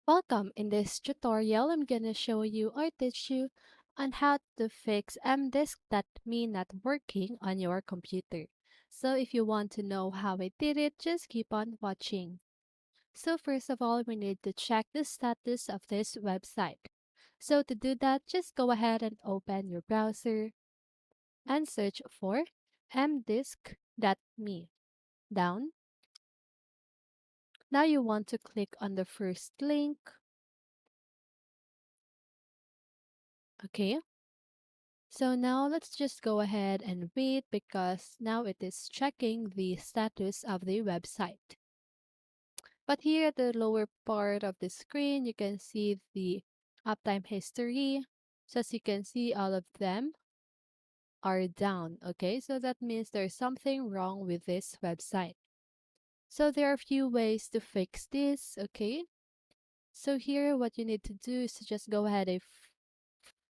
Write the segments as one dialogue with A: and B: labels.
A: Welcome. In this tutorial, I'm gonna show you or teach you on how to fix mdisk.me not working on your computer. So if you want to know how I did it, just keep on watching. So first of all, we need to check the status of this website. So to do that, just go ahead and open your browser and search for mdisk.me. Down. Now you want to click on the first link. Okay. So now let's just go ahead and wait because now it is checking the status of the website. But here at the lower part of the screen, you can see the uptime history. So as you can see, all of them are down. Okay, so that means there's something wrong with this website. So there are a few ways to fix this. Okay, so here what you need to do is to just go ahead and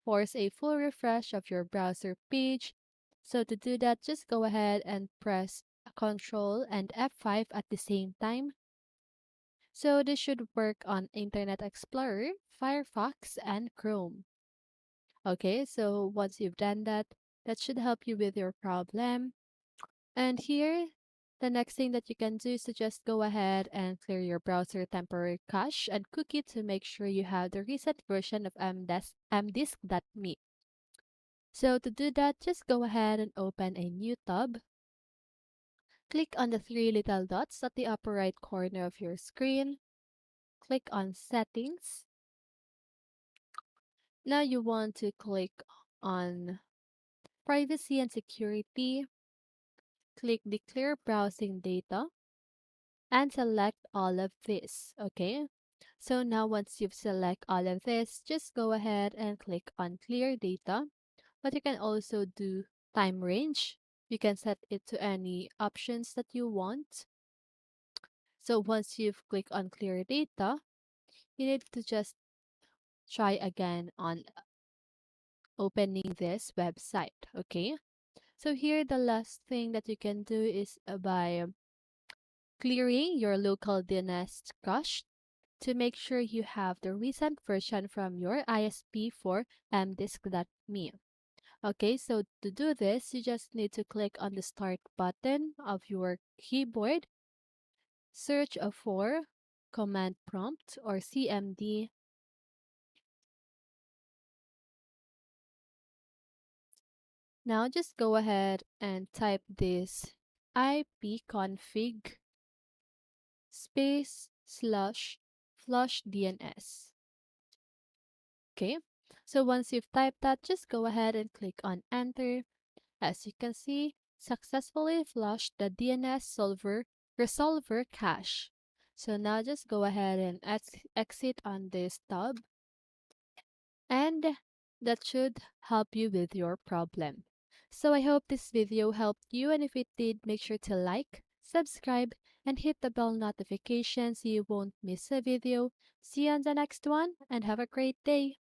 A: force a full refresh of your browser page. So to do that, just go ahead and press Ctrl and F5 at the same time. So this should work on Internet Explorer, Firefox, and Chrome. Okay, so once you've done that, that should help you with your problem. And here, the next thing that you can do is to just go ahead and clear your browser temporary cache and cookie to make sure you have the recent version of mdisk.me. So to do that, just go ahead and open a new tab. Click on the three little dots at the upper right corner of your screen. Click on Settings. Now you want to click on Privacy and Security. Click Declare Browsing Data and select all of this. Okay. So now once you've select all of this, just go ahead and click on Clear Data. But you can also do time range. You can set it to any options that you want. So once you've clicked on clear data, you need to just try again on opening this website. Okay. So here the last thing that you can do is by clearing your local DNS cache to make sure you have the recent version from your ISP for mdisk.me. Okay, so to do this, you just need to click on the start button of your keyboard, search for command prompt or CMD. Now just go ahead and type this ipconfig space slash flush DNS. Okay, so once you've typed that, just go ahead and click on enter. As you can see, successfully flushed the DNS resolver cache. So now just go ahead and exit on this tab, and that should help you with your problem. So I hope this video helped you, and if it did, make sure to like, subscribe, and hit the bell notification so you won't miss a video. See you on the next one, and have a great day.